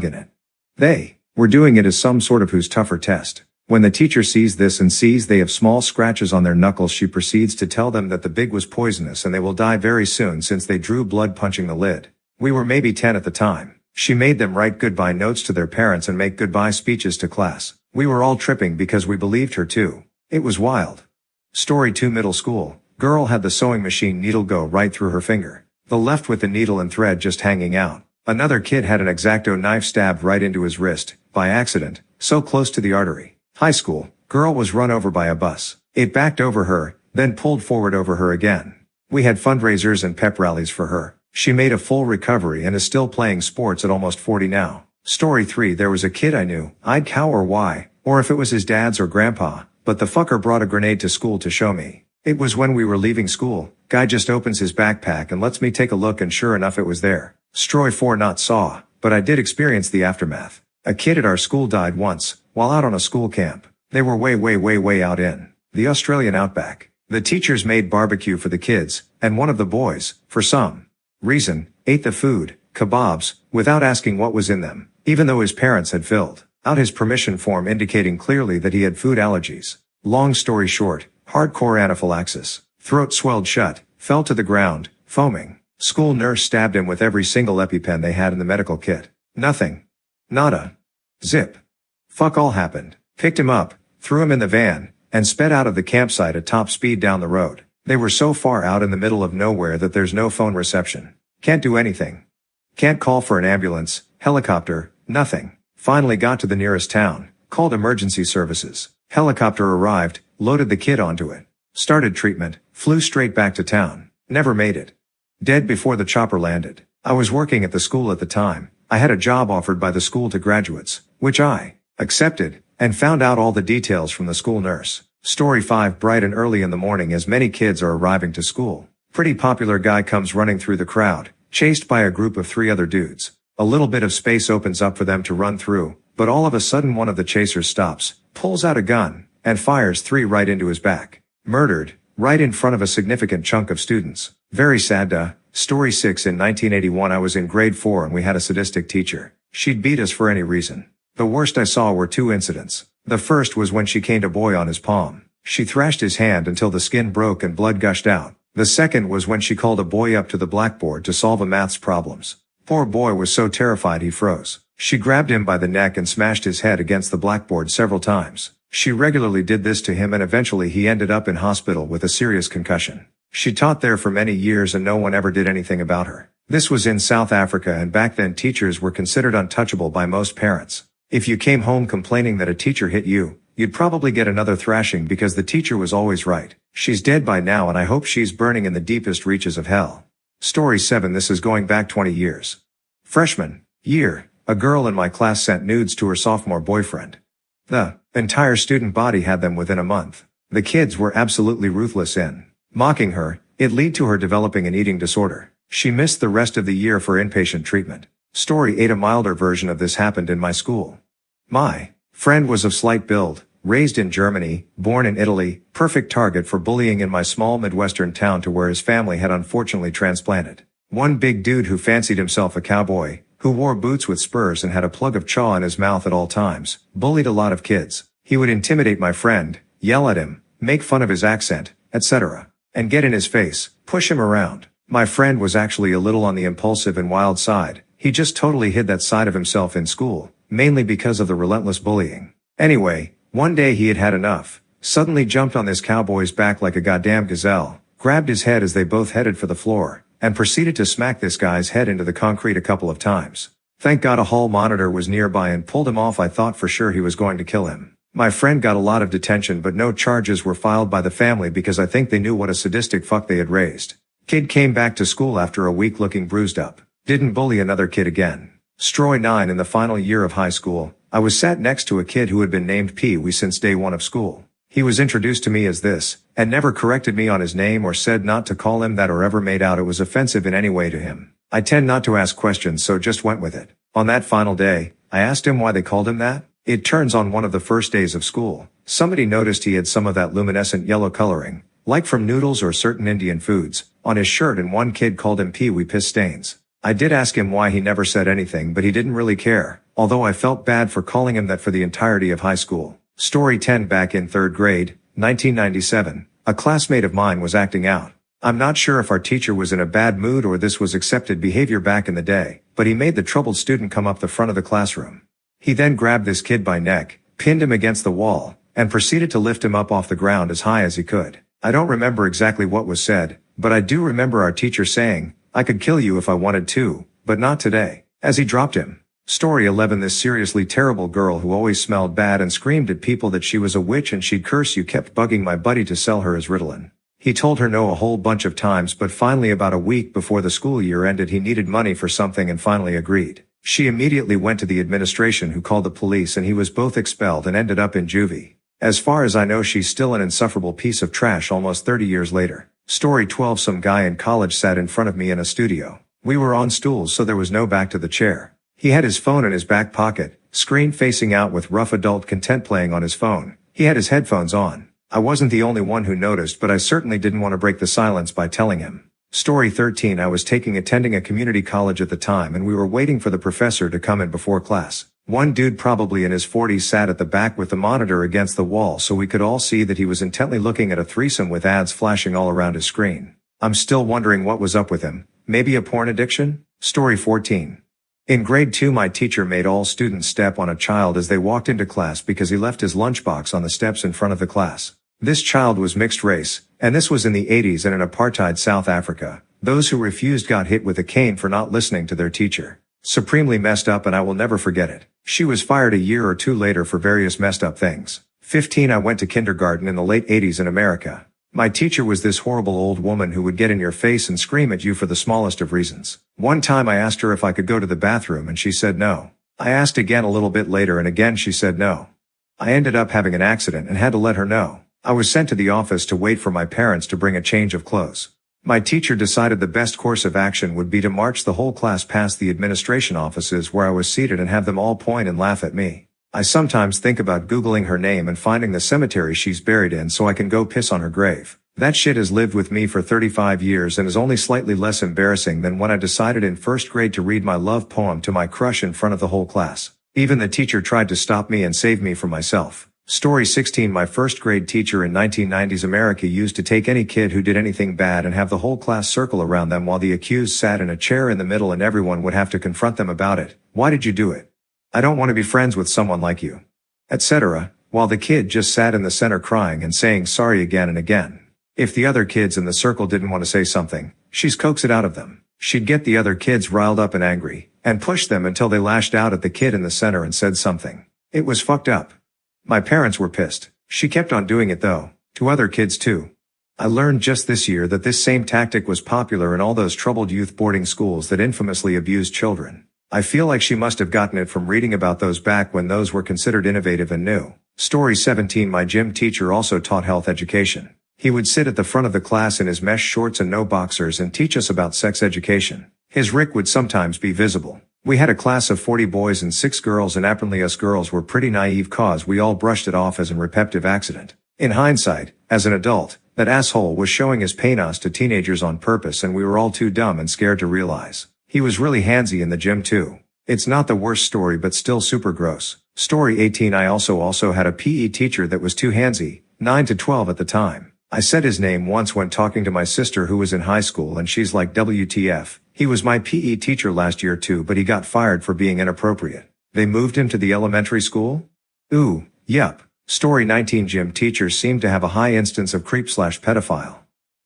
in it. They were doing it as some sort of who's tougher test. When the teacher sees this and sees they have small scratches on their knuckles, she proceeds to tell them that the big was poisonous and they will die very soon since they drew blood punching the lid. We were maybe 10 at the time. She made them write goodbye notes to their parents and make goodbye speeches to class. We were all tripping because we believed her too. It was wild. Story 2. Middle school. Girl had the sewing machine needle go right through her finger. The left with the needle and thread just hanging out. Another kid had an X-Acto knife stabbed right into his wrist, by accident, so close to the artery. High school. Girl was run over by a bus. It backed over her, then pulled forward over her again. We had fundraisers and pep rallies for her. She made a full recovery and is still playing sports at almost 40 now. Story 3. There was a kid I knew. I'd cower why, or if it was his dad's or grandpa, but the fucker brought a grenade to school to show me. It was when we were leaving school. Guy just opens his backpack and lets me take a look, and sure enough it was there. Story 4. Not saw, but I did experience the aftermath. A kid at our school died once, while out on a school camp. They were way out in the Australian outback. The teachers made barbecue for the kids, and one of the boys, for some reason, ate the food, kebabs, without asking what was in them, even though his parents had filled out his permission form indicating clearly that he had food allergies. Long story short, hardcore anaphylaxis. Throat swelled shut, fell to the ground, foaming. School nurse stabbed him with every single EpiPen they had in the medical kit. Nothing. Nada. Zip. Fuck all happened. Picked him up, threw him in the van, and sped out of the campsite at top speed down the road. They were so far out in the middle of nowhere that there's no phone reception. Can't do anything. Can't call for an ambulance, helicopter, nothing. Finally got to the nearest town, called emergency services. Helicopter arrived, loaded the kid onto it. Started treatment, flew straight back to town. Never made it. Dead before the chopper landed. I was working at the school at the time. I had a job offered by the school to graduates, which I accepted, and found out all the details from the school nurse. Story 5. Bright and early in the morning as many kids are arriving to school. Pretty popular guy comes running through the crowd, chased by a group of 3 other dudes. A little bit of space opens up for them to run through, but all of a sudden one of the chasers stops, pulls out a gun, and fires 3 right into his back. Murdered, right in front of a significant chunk of students. Very sad. Story 6. In 1981 I was in grade 4 and we had a sadistic teacher. She'd beat us for any reason. The worst I saw were 2 incidents. The first was when she caned a boy on his palm. She thrashed his hand until the skin broke and blood gushed out. The second was when she called a boy up to the blackboard to solve a maths problems. Poor boy was so terrified he froze. She grabbed him by the neck and smashed his head against the blackboard several times. She regularly did this to him and eventually he ended up in hospital with a serious concussion. She taught there for many years and no one ever did anything about her. This was in South Africa and back then teachers were considered untouchable by most parents. If you came home complaining that a teacher hit you, you'd probably get another thrashing because the teacher was always right. She's dead by now and I hope she's burning in the deepest reaches of hell. Story 7. This is going back 20 years. Freshman year, a girl in my class sent nudes to her sophomore boyfriend. The entire student body had them within a month. The kids were absolutely ruthless in mocking her. It led to her developing an eating disorder. She missed the rest of the year for inpatient treatment. Story 8. A milder version of this happened in my school. My friend was of slight build, raised in Germany, born in Italy, perfect target for bullying in my small Midwestern town to where his family had unfortunately transplanted. One big dude who fancied himself a cowboy, who wore boots with spurs and had a plug of chaw in his mouth at all times, bullied a lot of kids. He would intimidate my friend, yell at him, make fun of his accent, etc., and get in his face, push him around. My friend was actually a little on the impulsive and wild side. He just totally hid that side of himself in school, mainly because of the relentless bullying. Anyway, one day he had had enough, suddenly jumped on this cowboy's back like a goddamn gazelle, grabbed his head as they both headed for the floor, and proceeded to smack this guy's head into the concrete a couple of times. Thank God a hall monitor was nearby and pulled him off. I thought for sure he was going to kill him. My friend got a lot of detention but no charges were filed by the family because I think they knew what a sadistic fuck they had raised. Kid came back to school after a week looking bruised up. Didn't bully another kid again. Story 9. In the final year of high school, I was sat next to a kid who had been named Pee Wee since day 1 of school. He was introduced to me as this, and never corrected me on his name or said not to call him that or ever made out it was offensive in any way to him. I tend not to ask questions so just went with it. On that final day, I asked him why they called him that. It turns on one of the first days of school, somebody noticed he had some of that luminescent yellow coloring, like from noodles or certain Indian foods, on his shirt and one kid called him Pee Wee Piss Stains. I did ask him why he never said anything but he didn't really care. although I felt bad for calling him that for the entirety of high school. Story 10. Back in 3rd grade, 1997, a classmate of mine was acting out. I'm not sure if our teacher was in a bad mood or this was accepted behavior back in the day, but he made the troubled student come up the front of the classroom. He then grabbed this kid by neck, pinned him against the wall, and proceeded to lift him up off the ground as high as he could. I don't remember exactly what was said, but I do remember our teacher saying, "I could kill you if I wanted to, but not today," as he dropped him. Story 11. This seriously terrible girl who always smelled bad and screamed at people that she was a witch and she'd curse you kept bugging my buddy to sell her as Ritalin. He told her no a whole bunch of times, but finally about a week before the school year ended he needed money for something and finally agreed. She immediately went to the administration, who called the police, and he was both expelled and ended up in juvie. As far as I know, she's still an insufferable piece of trash almost 30 years later. Story 12. Some guy in college sat in front of me in a studio. We were on stools so there was no back to the chair. He had his phone in his back pocket, screen facing out with rough adult content playing on his phone. He had his headphones on. I wasn't the only one who noticed, but I certainly didn't want to break the silence by telling him. Story 13. I was attending a community college at the time, and we were waiting for the professor to come in before class. One dude probably in his 40s sat at the back with the monitor against the wall so we could all see that he was intently looking at a threesome with ads flashing all around his screen. I'm still wondering what was up with him. Maybe a porn addiction? Story 14. In grade 2, my teacher made all students step on a child as they walked into class because he left his lunchbox on the steps in front of the class. This child was mixed race, and this was in the 80s and in apartheid South Africa. Those who refused got hit with a cane for not listening to their teacher. Supremely messed up, and I will never forget it. She was fired a year or two later for various messed up things. 15. I went to kindergarten in the late 80s in America. My teacher was this horrible old woman who would get in your face and scream at you for the smallest of reasons. One time I asked her if I could go to the bathroom and she said no. I asked again a little bit later and again she said no. I ended up having an accident and had to let her know. I was sent to the office to wait for my parents to bring a change of clothes. My teacher decided the best course of action would be to march the whole class past the administration offices where I was seated and have them all point and laugh at me. I sometimes think about Googling her name and finding the cemetery she's buried in so I can go piss on her grave. That shit has lived with me for 35 years and is only slightly less embarrassing than when I decided in 1st grade to read my love poem to my crush in front of the whole class. Even the teacher tried to stop me and save me from myself. Story 16. My 1st grade teacher in 1990s America used to take any kid who did anything bad and have the whole class circle around them while the accused sat in a chair in the middle and everyone would have to confront them about it. Why did you do it? I don't want to be friends with someone like you. Etc. While the kid just sat in the center crying and saying sorry again and again. If the other kids in the circle didn't want to say something, she'd coax it out of them. She'd get the other kids riled up and angry, and push them until they lashed out at the kid in the center and said something. It was fucked up. My parents were pissed. She kept on doing it though, to other kids too. I learned just this year that this same tactic was popular in all those troubled youth boarding schools that infamously abused children. I feel like she must have gotten it from reading about those back when those were considered innovative and new. Story 17. My gym teacher also taught health education. He would sit at the front of the class in his mesh shorts and no boxers and teach us about sex education. His Rick would sometimes be visible. We had a class of 40 boys and 6 girls, and apparently us girls were pretty naive cause we all brushed it off as a repetitive accident. In hindsight, as an adult, that asshole was showing his penis to teenagers on purpose and we were all too dumb and scared to realize. He was really handsy in the gym too. It's not the worst story but still super gross. Story 18. I also had a PE teacher that was too handsy, 9 to 12 at the time. I said his name once when talking to my sister who was in high school and she's like, WTF. He was my PE teacher last year too, but he got fired for being inappropriate. They moved him to the elementary school? Ooh, yep. Story 19. Gym teachers seem to have a high instance of creep/pedophile.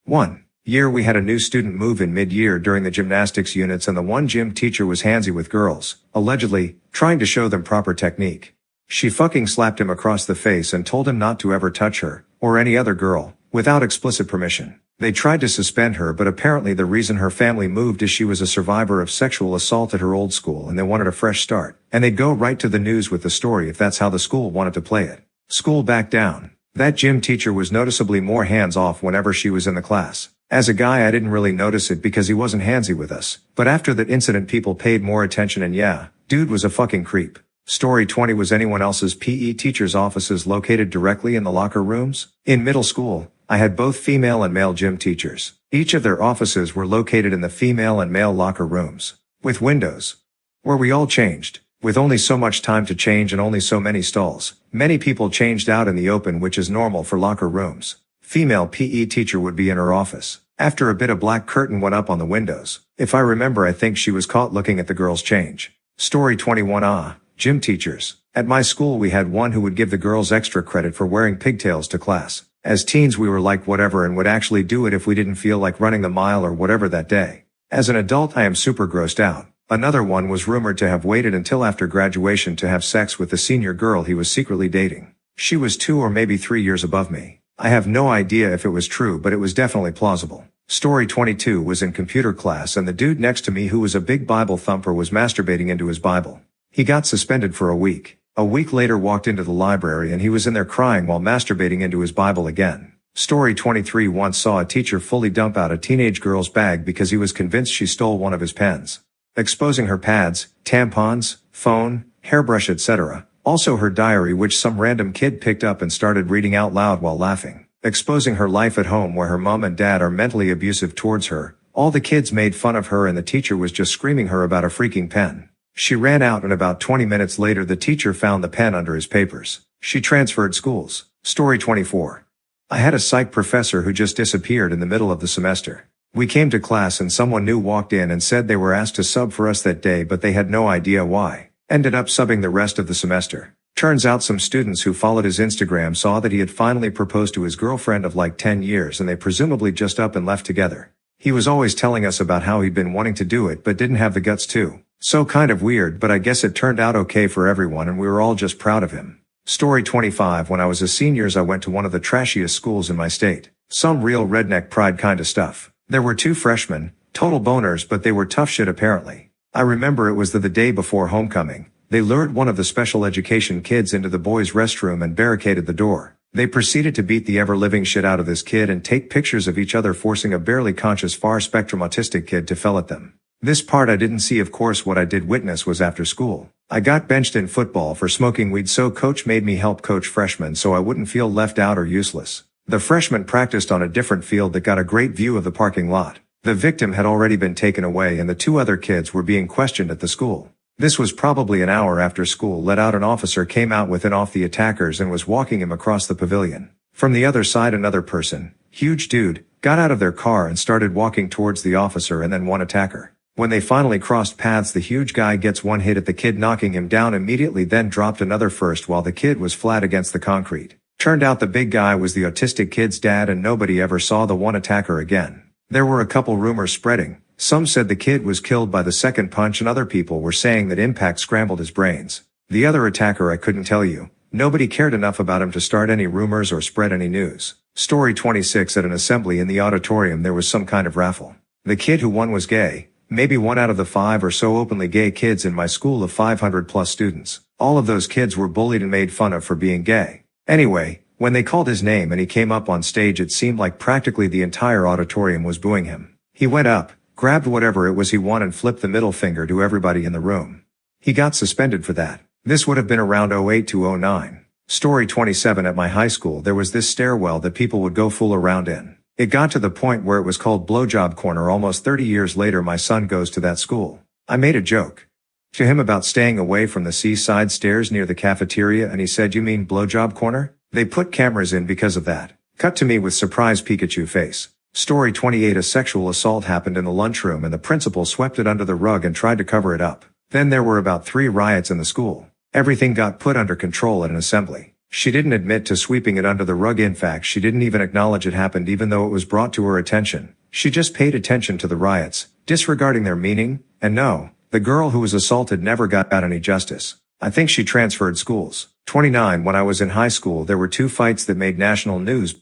1 year we had a new student move in mid-year during the gymnastics units and the one gym teacher was handsy with girls, allegedly, trying to show them proper technique. She fucking slapped him across the face and told him not to ever touch her, or any other girl, without explicit permission. They tried to suspend her, but apparently the reason her family moved is she was a survivor of sexual assault at her old school and they wanted a fresh start. And they'd go right to the news with the story if that's how the school wanted to play it. School backed down. That gym teacher was noticeably more hands-off whenever she was in the class. As a guy I didn't really notice it because he wasn't handsy with us. But after that incident people paid more attention and yeah, dude was a fucking creep. Story 20. Was anyone else's PE teacher's offices located directly in the locker rooms? In middle school, I had both female and male gym teachers. Each of their offices were located in the female and male locker rooms, with windows, where we all changed. With only so much time to change and only so many stalls, many people changed out in the open, which is normal for locker rooms. Female PE teacher would be in her office. After a bit, a black curtain went up on the windows. If I remember, I think she was caught looking at the girls change. Story 21. Gym teachers. At my school we had one who would give the girls extra credit for wearing pigtails to class. As teens we were like whatever and would actually do it if we didn't feel like running the mile or whatever that day. As an adult I am super grossed out. Another one was rumored to have waited until after graduation to have sex with the senior girl he was secretly dating. She was 2 or maybe 3 years above me. I have no idea if it was true, but it was definitely plausible. Story 22 was in computer class and the dude next to me, who was a big Bible thumper, was masturbating into his Bible. He got suspended for a week. A week later walked into the library and he was in there crying while masturbating into his Bible again. Story 23 once saw a teacher fully dump out a teenage girl's bag because he was convinced she stole one of his pens. Exposing her pads, tampons, phone, hairbrush, etc. Also her diary, which some random kid picked up and started reading out loud while laughing. Exposing her life at home where her mom and dad are mentally abusive towards her. All the kids made fun of her and the teacher was just screaming her about a freaking pen. She ran out and about 20 minutes later the teacher found the pen under his papers. She transferred schools. Story 24. I had a psych professor who just disappeared in the middle of the semester. We came to class and someone new walked in and said they were asked to sub for us that day, but they had no idea why. Ended up subbing the rest of the semester. Turns out some students who followed his Instagram saw that he had finally proposed to his girlfriend of like 10 years and they presumably just up and left together. He was always telling us about how he'd been wanting to do it but didn't have the guts to. So kind of weird, but I guess it turned out okay for everyone and we were all just proud of him. Story 25. When I was a senior I went to one of the trashiest schools in my state. Some real redneck pride kinda stuff. There were 2 freshmen, total boners, but they were tough shit apparently. I remember it was the day before homecoming. They lured one of the special education kids into the boys' restroom and barricaded the door. They proceeded to beat the ever-living shit out of this kid and take pictures of each other, forcing a barely conscious far-spectrum autistic kid to fell at them. This part I didn't see, of course. What I did witness was after school. I got benched in football for smoking weed, so coach made me help coach freshmen so I wouldn't feel left out or useless. The freshmen practiced on a different field that got a great view of the parking lot. The victim had already been taken away and the 2 other kids were being questioned at the school. This was probably an hour after school let out. An officer came out with off the attackers and was walking him across the pavilion. From the other side another person, huge dude, got out of their car and started walking towards the officer and then one attacker. When they finally crossed paths, the huge guy gets one hit at the kid, knocking him down immediately, then dropped another first while the kid was flat against the concrete. Turned out the big guy was the autistic kid's dad and nobody ever saw the one attacker again. There were a couple rumors spreading. Some said the kid was killed by the second punch and other people were saying that impact scrambled his brains. The other attacker I couldn't tell you. Nobody cared enough about him to start any rumors or spread any news. Story 26. At an assembly in the auditorium there was some kind of raffle. The kid who won was gay. Maybe 1 out of the 5 or so openly gay kids in my school of 500 plus students. All of those kids were bullied and made fun of for being gay. Anyway, when they called his name and he came up on stage, it seemed like practically the entire auditorium was booing him. He went up, grabbed whatever it was he won and flipped the middle finger to everybody in the room. He got suspended for that. This would have been around 08 to 09. Story 27. At my high school there was this stairwell that people would go fool around in. It got to the point where it was called Blowjob Corner. Almost 30 years later my son goes to that school. I made a joke to him about staying away from the seaside stairs near the cafeteria and he said, "You mean Blowjob Corner? They put cameras in because of that." Cut to me with surprised Pikachu face. Story 28. A sexual assault happened in the lunchroom and the principal swept it under the rug and tried to cover it up. Then there were about 3 riots in the school. Everything got put under control at an assembly. She didn't admit to sweeping it under the rug. In fact, she didn't even acknowledge it happened even though it was brought to her attention. She just paid attention to the riots, disregarding their meaning, and no, the girl who was assaulted never got any justice. I think she transferred schools. 29. When I was in high school there were 2 fights that made national news.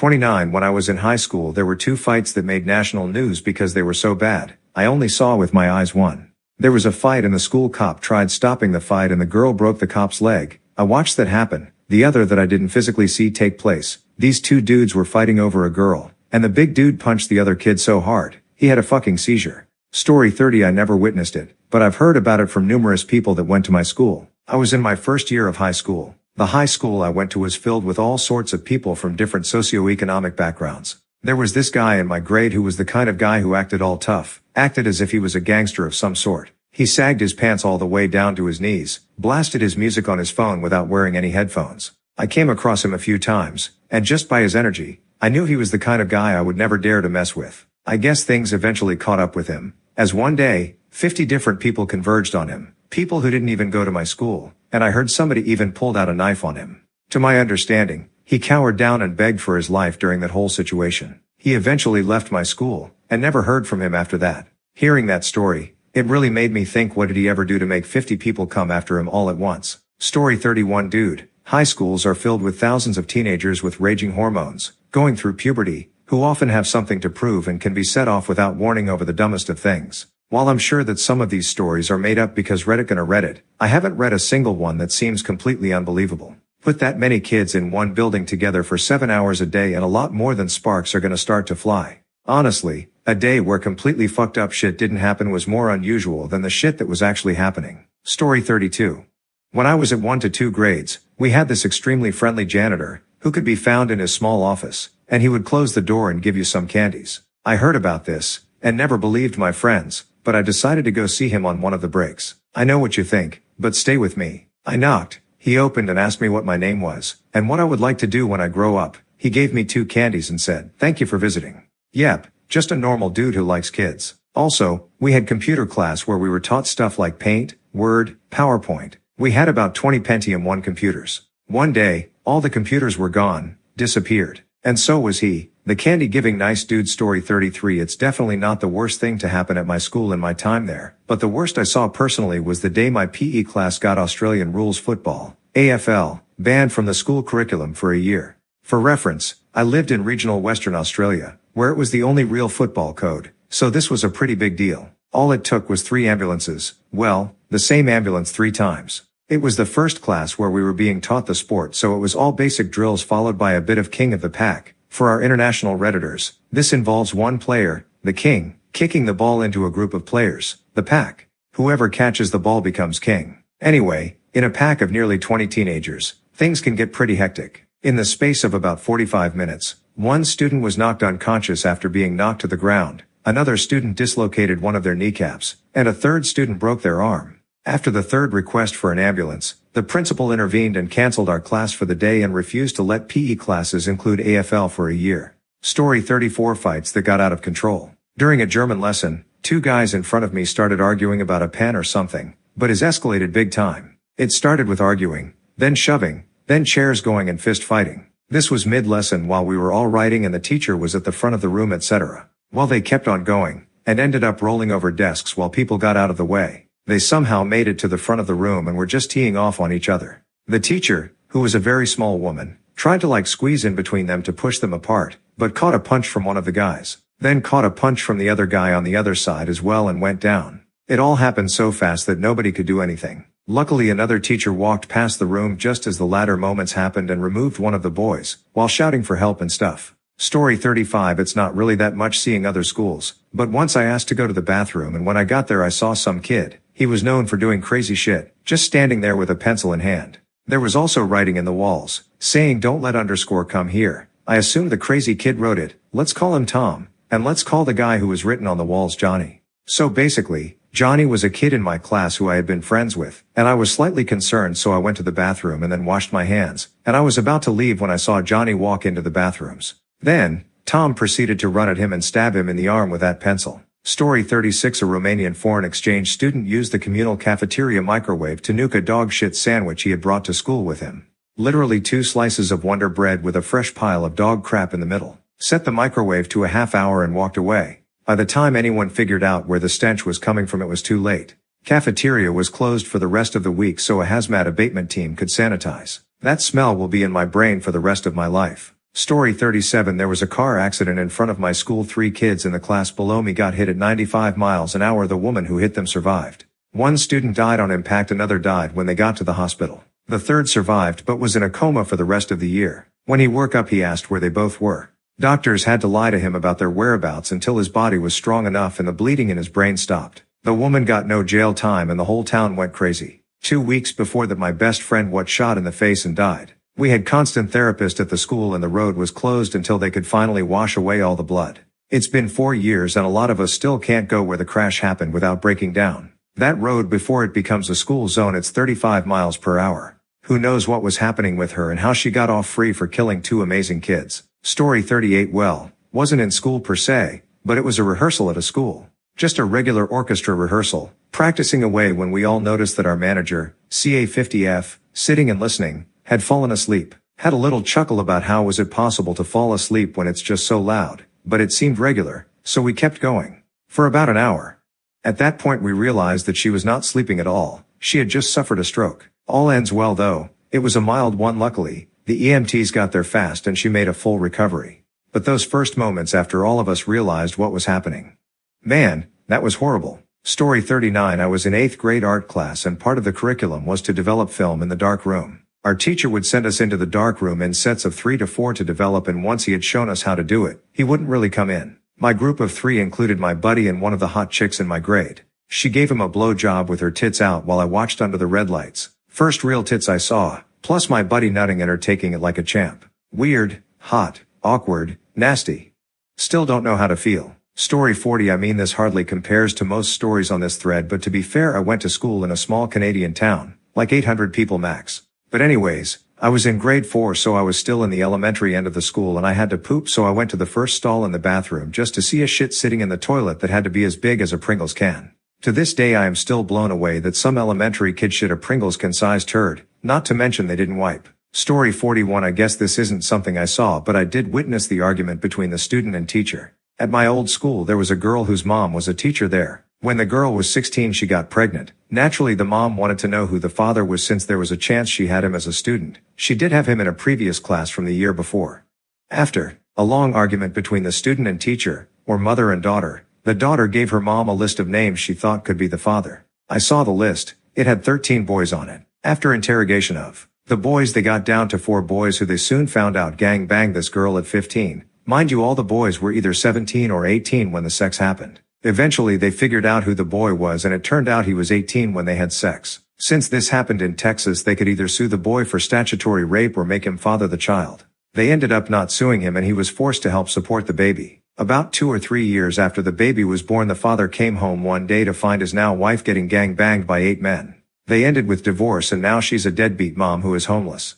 When I was in high school there were 2 fights that made national news because they were so bad. I only saw with my eyes one. There was a fight and the school cop tried stopping the fight and the girl broke the cop's leg. I watched that happen. The other that I didn't physically see take place. These 2 dudes were fighting over a girl, and the big dude punched the other kid so hard, he had a fucking seizure. Story 30. I never witnessed it, but I've heard about it from numerous people that went to my school. I was in my first year of high school. The high school I went to was filled with all sorts of people from different socioeconomic backgrounds. There was this guy in my grade who was the kind of guy who acted all tough, acted as if he was a gangster of some sort. He sagged his pants all the way down to his knees, blasted his music on his phone without wearing any headphones. I came across him a few times, and just by his energy, I knew he was the kind of guy I would never dare to mess with. I guess things eventually caught up with him, as one day, 50 different people converged on him, people who didn't even go to my school, and I heard somebody even pulled out a knife on him. To my understanding, he cowered down and begged for his life during that whole situation. He eventually left my school, and never heard from him after that. Hearing that story, it really made me think, what did he ever do to make 50 people come after him all at once? Story 31. Dude, high schools are filled with thousands of teenagers with raging hormones, going through puberty, who often have something to prove and can be set off without warning over the dumbest of things. While I'm sure that some of these stories are made up because Reddit gonna Reddit, I haven't read a single one that seems completely unbelievable. Put that many kids in one building together for 7 hours a day and a lot more than sparks are gonna start to fly. Honestly, a day where completely fucked up shit didn't happen was more unusual than the shit that was actually happening. Story 32. When I was at 1 to 2 grades, we had this extremely friendly janitor, who could be found in his small office, and he would close the door and give you some candies. I heard about this, and never believed my friends, but I decided to go see him on one of the breaks. I know what you think, but stay with me. I knocked. He opened and asked me what my name was, and what I would like to do when I grow up. He gave me 2 candies and said, "Thank you for visiting." Yep, just a normal dude who likes kids. Also, we had computer class where we were taught stuff like Paint, Word, PowerPoint. We had about 20 Pentium 1 computers. One day, all the computers were gone, disappeared. And so was he, the candy-giving nice dude. Story 33. It's definitely not the worst thing to happen at my school in my time there, but the worst I saw personally was the day my PE class got Australian rules football, AFL, banned from the school curriculum for a year. For reference, I lived in regional Western Australia, where it was the only real football code, so this was a pretty big deal. All it took was 3 ambulances, well, the same ambulance 3 times. It was the first class where we were being taught the sport, so it was all basic drills followed by a bit of king of the pack. For our international Redditors, this involves one player, the king, kicking the ball into a group of players, the pack. Whoever catches the ball becomes king. Anyway, in a pack of nearly 20 teenagers, things can get pretty hectic. In the space of about 45 minutes, one student was knocked unconscious after being knocked to the ground, another student dislocated one of their kneecaps, and a third student broke their arm. After the third request for an ambulance, the principal intervened and canceled our class for the day and refused to let PE classes include AFL for a year. Story 34. Fights that got out of control. During a German lesson, 2 guys in front of me started arguing about a pen or something, but it escalated big time. It started with arguing, then shoving, then chairs going and fist fighting. This was mid-lesson while we were all writing and the teacher was at the front of the room, etc. Well, they kept on going, and ended up rolling over desks while people got out of the way. They somehow made it to the front of the room and were just teeing off on each other. The teacher, who was a very small woman, tried to squeeze in between them to push them apart, but caught a punch from one of the guys. Then caught a punch from the other guy on the other side as well and went down. It all happened so fast that nobody could do anything. Luckily, another teacher walked past the room just as the latter moments happened and removed one of the boys, while shouting for help and stuff. Story 35. It's not really that much seeing other schools, but once I asked to go to the bathroom, and when I got there I saw some kid. He was known for doing crazy shit, just standing there with a pencil in hand. There was also writing in the walls, saying "Don't let underscore come here." I assumed the crazy kid wrote it. Let's call him Tom, and let's call the guy who was written on the walls Johnny. So basically, Johnny was a kid in my class who I had been friends with, and I was slightly concerned, so I went to the bathroom and then washed my hands, and I was about to leave when I saw Johnny walk into the bathrooms. Then, Tom proceeded to run at him and stab him in the arm with that pencil. Story 36. A Romanian foreign exchange student used the communal cafeteria microwave to nuke a dog shit sandwich he had brought to school with him. Literally 2 slices of Wonder Bread with a fresh pile of dog crap in the middle. Set the microwave to a half hour and walked away. By the time anyone figured out where the stench was coming from, it was too late. Cafeteria was closed for the rest of the week so a hazmat abatement team could sanitize. That smell will be in my brain for the rest of my life. Story 37. There was a car accident in front of my school. 3 kids in the class below me got hit at 95 miles an hour. The woman who hit them survived. 1 student died on impact. Another died when they got to the hospital. The third survived but was in a coma for the rest of the year. When he woke up, he asked where they both were. Doctors had to lie to him about their whereabouts until his body was strong enough and the bleeding in his brain stopped. The woman got no jail time and the whole town went crazy. 2 weeks before that, my best friend got shot in the face and died. We had constant therapists at the school and the road was closed until they could finally wash away all the blood. It's been 4 years and a lot of us still can't go where the crash happened without breaking down. That road before it becomes a school zone, it's 35 miles per hour. Who knows what was happening with her and how she got off free for killing 2 amazing kids. Story 38. Well, wasn't in school per se, but it was a rehearsal at a school. Just a regular orchestra rehearsal, practicing away when we all noticed that our manager, CA50F, sitting and listening, had fallen asleep. Had a little chuckle about how was it possible to fall asleep when it's just so loud, but it seemed regular, so we kept going. For about an hour. At that point we realized that she was not sleeping at all, she had just suffered a stroke. All ends well though, it was a mild one luckily, the EMTs got there fast and she made a full recovery. But those first moments after all of us realized what was happening. Man, that was horrible. Story 39. I was in 8th grade art class and part of the curriculum was to develop film in the dark room. Our teacher would send us into the dark room in sets of 3 to 4 to develop, and once he had shown us how to do it, he wouldn't really come in. My group of 3 included my buddy and one of the hot chicks in my grade. She gave him a blow job with her tits out while I watched under the red lights. First real tits I saw, plus my buddy nutting at her taking it like a champ. Weird, hot, awkward, nasty. Still don't know how to feel. Story 40. I mean, this hardly compares to most stories on this thread, but to be fair, I went to school in a small Canadian town, like 800 people max. But anyways, I was in grade 4, so I was still in the elementary end of the school and I had to poop, so I went to the first stall in the bathroom just to see a shit sitting in the toilet that had to be as big as a Pringles can. To this day I am still blown away that some elementary kid shit a Pringles can sized turd, not to mention they didn't wipe. Story 41. I guess this isn't something I saw, but I did witness the argument between the student and teacher. At my old school there was a girl whose mom was a teacher there. When the girl was 16 she got pregnant. Naturally the mom wanted to know who the father was since there was a chance she had him as a student. She did have him in a previous class from the year before. After a long argument between the student and teacher, or mother and daughter, the daughter gave her mom a list of names she thought could be the father. I saw the list. It had 13 boys on it. After interrogation of the boys, they got down to 4 boys who they soon found out gang banged this girl at 15. Mind you, all the boys were either 17 or 18 when the sex happened. Eventually they figured out who the boy was and it turned out he was 18 when they had sex. Since this happened in Texas, they could either sue the boy for statutory rape or make him father the child. They ended up not suing him and he was forced to help support the baby. About 2 or 3 years after the baby was born, the father came home one day to find his now wife getting gang banged by 8 men. They ended with divorce and now she's a deadbeat mom who is homeless.